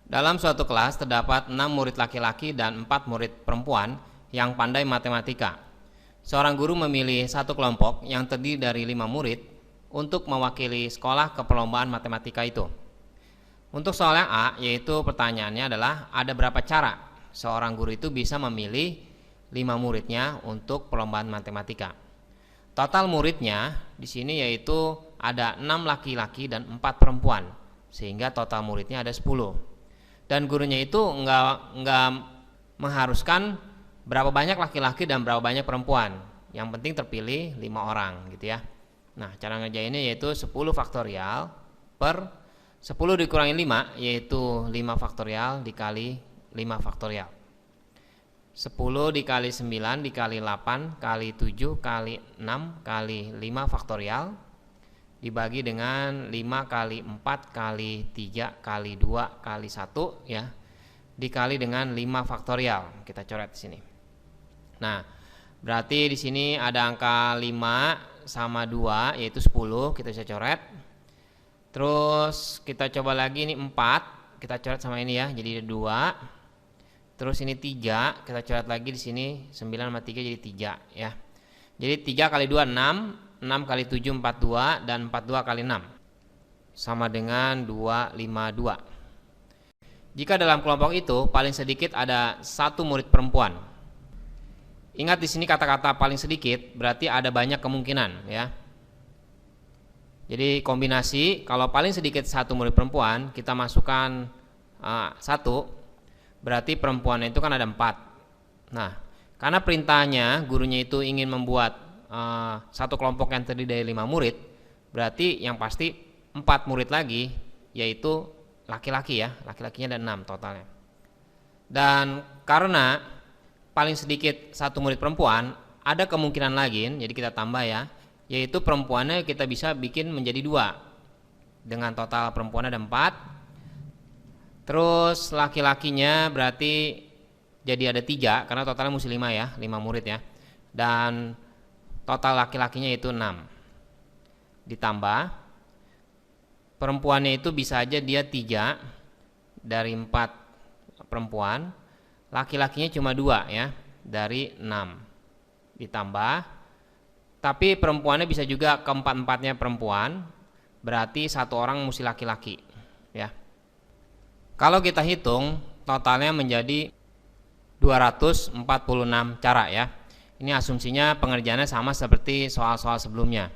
Dalam suatu kelas terdapat 6 murid laki-laki dan 4 murid perempuan yang pandai matematika. Seorang guru memilih satu kelompok yang terdiri dari 5 murid untuk mewakili sekolah ke perlombaan matematika itu. Untuk soal yang A, yaitu pertanyaannya adalah ada berapa cara seorang guru itu bisa memilih 5 muridnya untuk perlombaan matematika. Total muridnya di sini yaitu ada 6 laki-laki dan 4 perempuan, sehingga total muridnya ada 10. Dan gurunya itu nggak mengharuskan berapa banyak laki-laki dan berapa banyak perempuan. Yang penting terpilih 5 orang gitu ya. Nah, cara ngerjainnya yaitu 10 faktorial per 10 dikurangi 5, yaitu 5 faktorial dikali 5 faktorial. 10 dikali 9 dikali 8 kali 7 kali 6 kali 5 faktorial dibagi dengan 5 kali 4 kali 3 kali 2 kali 1 ya, dikali dengan 5 faktorial. Kita coret di sini. Nah, berarti di sini ada angka 5 sama 2 yaitu 10, kita bisa coret. Terus kita coba lagi, ini 4, kita coret sama ini ya, jadi 2. Terus ini 3, kita coret lagi di sini 9 sama 3 jadi 3 ya. Jadi 3 kali 2 6, 6 kali 7 42 dan 42 kali 6 sama dengan 252. Jika dalam kelompok itu paling sedikit ada 1 murid perempuan. Ingat di sini kata-kata paling sedikit berarti ada banyak kemungkinan ya. Jadi kombinasi kalau paling sedikit 1 murid perempuan kita masukkan 1, berarti perempuan itu kan ada 4. Nah, karena perintahnya gurunya itu ingin membuat satu kelompok yang terdiri dari 5 murid, berarti yang pasti 4 murid lagi, yaitu laki-laki ya, laki-lakinya ada 6 totalnya. Dan karena paling sedikit 1 murid perempuan, ada kemungkinan lagi, jadi kita tambah ya, yaitu perempuannya kita bisa bikin menjadi 2 dengan total perempuan ada 4. Terus laki-lakinya berarti jadi ada 3 karena totalnya mesti 5 ya, 5 murid ya. Dan total laki-lakinya itu 6. Ditambah perempuannya itu bisa aja dia 3 dari 4 perempuan, laki-lakinya cuma 2 ya dari 6. Ditambah, tapi perempuannya bisa juga keempat-empatnya perempuan, berarti 1 orang mesti laki-laki ya. Kalau kita hitung totalnya menjadi 246 cara ya. Ini asumsinya pengerjaannya sama seperti soal-soal sebelumnya.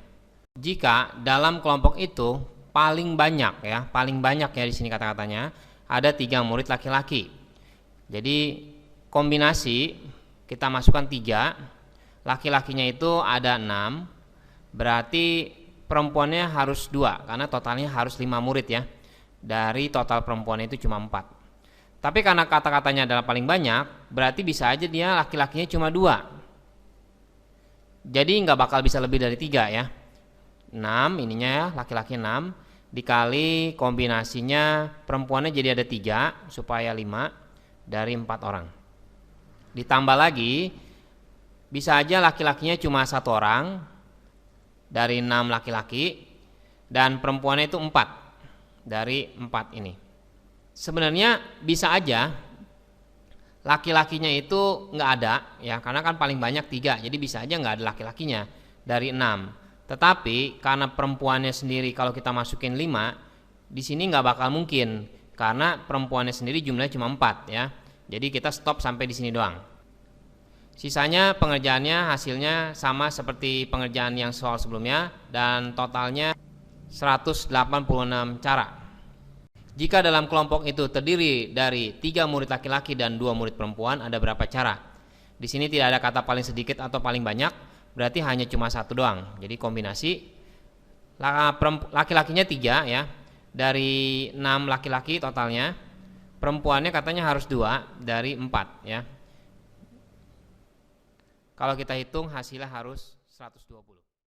Jika dalam kelompok itu paling banyak ya di sini kata-katanya ada 3 murid laki-laki. Jadi kombinasi kita masukkan 3, laki-lakinya itu ada 6, berarti perempuannya harus 2 karena totalnya harus 5 murid ya. Dari total perempuan itu cuma 4. Tapi karena kata-katanya adalah paling banyak, berarti bisa aja dia laki-lakinya cuma 2. Jadi nggak bakal bisa lebih dari 3 ya. 6 ininya ya, laki-laki 6 dikali kombinasinya perempuannya jadi ada 3 supaya 5 dari 4 orang. Ditambah lagi bisa aja laki-lakinya cuma 1 orang dari 6 laki-laki dan perempuannya itu 4 dari 4 ini. Sebenarnya bisa aja laki-lakinya itu nggak ada ya, karena kan paling banyak 3, jadi bisa aja nggak ada laki-lakinya dari 6. Tetapi karena perempuannya sendiri kalau kita masukin 5, di sini nggak bakal mungkin karena perempuannya sendiri jumlahnya cuma 4 ya. Jadi kita stop sampai di sini doang. Sisanya pengerjaannya hasilnya sama seperti pengerjaan yang soal sebelumnya dan totalnya 186 cara. Jika dalam kelompok itu terdiri dari 3 murid laki-laki dan 2 murid perempuan, ada berapa cara? Di sini tidak ada kata paling sedikit atau paling banyak, berarti hanya cuma 1 doang. Jadi kombinasi laki-lakinya 3 ya, dari 6 laki-laki totalnya, perempuannya katanya harus 2 dari 4 ya. Kalau kita hitung hasilnya harus 120.